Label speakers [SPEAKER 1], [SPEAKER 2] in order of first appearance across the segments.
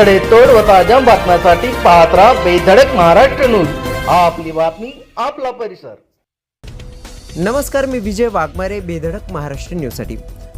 [SPEAKER 1] सडेतोड व ताज्या बातम्यांसाठी पाहत राहा बेधडक महाराष्ट्र न्यूज. आपली बातमी आपला परिसर.
[SPEAKER 2] नमस्कार, मी विजय वाघमारे. बेधडक महाराष्ट्र न्यूजसाठी.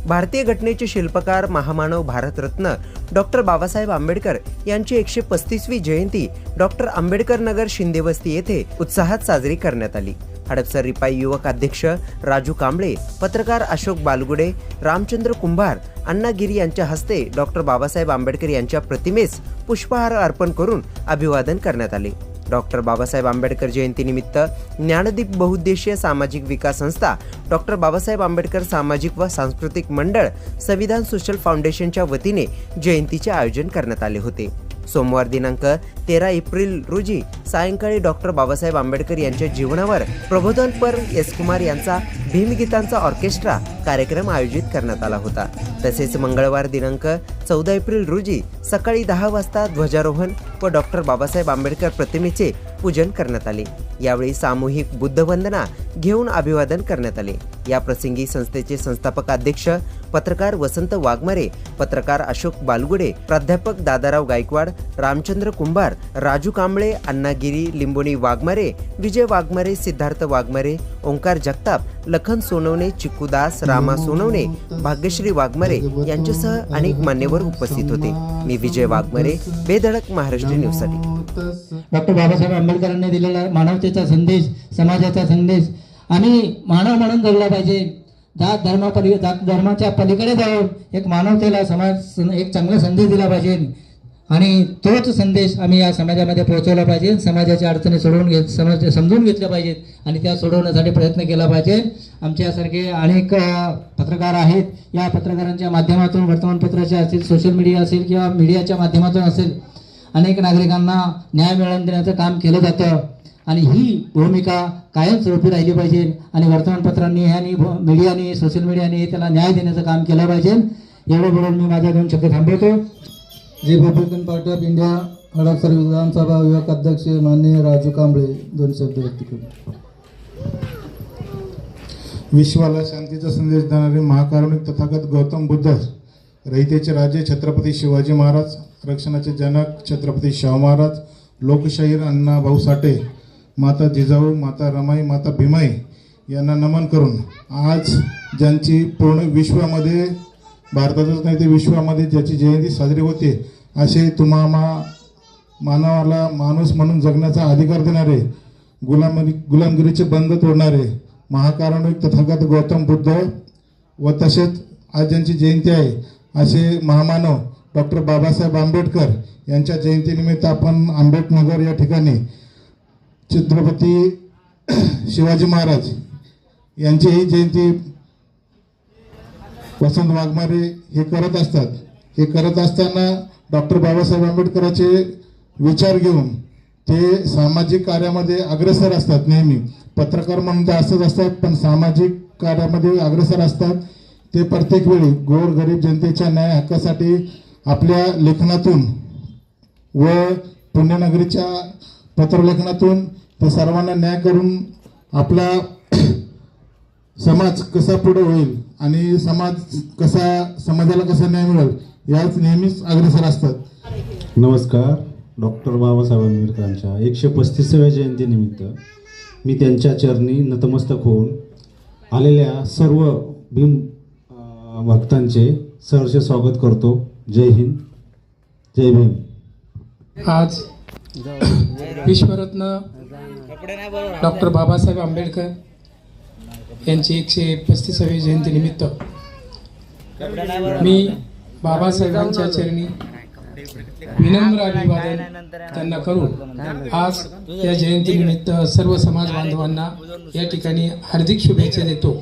[SPEAKER 2] भारतीय घटनेचे शिल्पकार महामानव भारतरत्न डॉक्टर बाबासाहेब आंबेडकर यांची 135वी जयंती डॉक्टर आंबेडकर नगर शिंदेवस्ती येथे उत्साहात साजरी करण्यात आली. हडपसर रिपाई युवक अध्यक्ष राजू कांबळे, पत्रकार अशोक बालगुडे, रामचंद्र कुंभार, अण्णा गिरी यांच्या हस्ते डॉक्टर बाबासाहेब आंबेडकर यांच्या प्रतिमेस पुष्पहार अर्पण करून अभिवादन करण्यात आले. डॉक्टर बाबासाहेब आंबेडकर जयंतीनिमित्त ज्ञानदीप बहुउद्देशीय सामाजिक विकास संस्था, डॉक्टर बाबासाहेब आंबेडकर सामाजिक व सांस्कृतिक मंडळ, संविधान सोशल फाउंडेशनच्या वतीने जयंतीचे आयोजन करण्यात आले होते. सोमवार दिनांक 13 एप्रिल रोजी सायंकाळी डॉक्टर बाबासाहेब आंबेडकर यांच्या जीवनावर प्रबोधनपर एस कुमार यांचा भीमगीतांचा ऑर्केस्ट्रा कार्यक्रम आयोजित करण्यात आला होता. तसेच मंगळवार दिनांक 14 एप्रिल रोजी सकाळी 10 वाजता ध्वजारोहण व डॉक्टर बाबासाहेब आंबेडकर प्रतिमेचे पूजन करण्यात आले. यावेळी सामूहिक बुद्धवंदना घेऊन अभिवादन करण्यात आले. या प्रसंगी संस्थेचे संस्थापक अध्यक्ष पत्रकार वसंत वाघमारे, पत्रकार अशोक बालगुडे, प्राध्यापक दादाराव गायकवाड, रामचंद्र कुंभार, राजू कांबळे, अण्णा गिरी, लिंबोनी वाघमारे, विजय वाघमारे, सिद्धार्थ वाघमारे, ओंकार जगताप, लखन सोनवणे, चिक्कूदास, रामा सोनवणे, भाग्यश्री वाघमारे यांच्यासह अनेक मान्यवर उपस्थित होते. मी विजय वाघमारे, बेधडक महाराष्ट्र न्यूजसाठी.
[SPEAKER 3] डॉक्टर बाबासाहेब आंबेडकरांनी दिलेला मानवतेचा संदेश, समाजाचा संदेश आणि मानव म्हणून जगला पाहिजे. जात धर्माच्या पलीकडे जाऊन एक मानवतेला एक चांगला संदेश दिला पाहिजे आणि तोच संदेश आम्ही या समाजामध्ये पोहोचवला पाहिजे. समाजाच्या अडचणी समजून घेतल्या पाहिजेत आणि त्या सोडवण्यासाठी प्रयत्न केला पाहिजे. आमच्यासारखे अनेक पत्रकार आहेत. या पत्रकारांच्या माध्यमातून वर्तमानपत्राच्या असेल, सोशल मीडिया असेल किंवा मीडियाच्या माध्यमातून असेल, अनेक नागरिकांना न्याय मिळवून देण्याचं काम केलं जातं आणि ही भूमिका कायमस्वरूपी राहिली पाहिजे आणि वर्तमानपत्रांनी आणि मीडियाने, सोशल मीडियाने त्याला न्याय देण्याचं काम केलं पाहिजे. एवढं बोलून मी माझ्या 2 शब्द थांबवतो.
[SPEAKER 4] Republican Party of India Hadapsar विधानसभा युवक अध्यक्ष माननीय राजू कांबळे 2 शब्द व्यक्त करतो.
[SPEAKER 5] विश्वाला शांतीचा संदेश देणारे महाकारुणिक तथागत गौतम बुद्ध, रयतेचे राजे छत्रपती शिवाजी महाराज, रक्षणाचे जनक छत्रपती शाहू महाराज, लोकशाहीर अण्णा भाऊ साठे, माता जिजाऊ, माता रमाई, माता भीमाई यांना नमन करून आज ज्यांची पूर्ण विश्वामध्ये, भारतातच नाही तर विश्वामध्ये ज्याची जयंती साजरी होते, असे मानवाला माणूस म्हणून जगण्याचा अधिकार देणारे, गुलामगिरीचे बंध तोडणारे महाकारुणिक तथागत गौतम बुद्ध व तसेच आज ज्यांची जयंती आहे असे महामानव डॉक्टर बाबासाहेब आंबेडकर यांच्या जयंतीनिमित्त आपण आंबेडनगर या ठिकाणी छत्रपती शिवाजी महाराज यांची ही जयंती वसंत वाघमारे हे करत असतात. हे करत असताना डॉक्टर बाबासाहेब आंबेडकरांचे विचार घेऊन ते सामाजिक कार्यामध्ये अग्रेसर असतात. नेहमी पत्रकार म्हणून ते असंच असतात, पण सामाजिक कार्यामध्ये अग्रेसर असतात. ते प्रत्येक वेळी गोरगरीब जनतेच्या न्याय हक्कासाठी आपल्या लेखनातून व पुण्यनगरीच्या पत्रलेखनातून ते सर्वांना न्याय करून आपला समाज कसा पुढे होईल आणि समाजाला कसा न्याय मिळेल याच नेहमीच अग्रेसर असतात.
[SPEAKER 6] नमस्कार. डॉक्टर बाबासाहेब आंबेडकरांच्या 135व्या जयंतीनिमित्त मी त्यांच्या चरणी नतमस्तक होऊन आलेल्या सर्व भीम भक्तांचे सहर्ष स्वागत करतो. जय हिंद, जय भीम.
[SPEAKER 7] आज विश्वरत्न डॉक्टर बाबासाहेब आंबेडकर यांची 135वी जयंतीनिमित्त मी बाबासाहेबांच्या चरणी विनम्र अभिवादन त्यांना करून आज या जयंतीनिमित्त सर्व समाज बांधवांना या ठिकाणी हार्दिक शुभेच्छा देतो.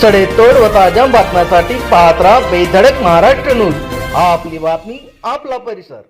[SPEAKER 1] सडेतोड व ताज्या बातम्यांसाठी पाहत राहा बेधडक महाराष्ट्र न्यूज. आपली बातमी आपला परिसर.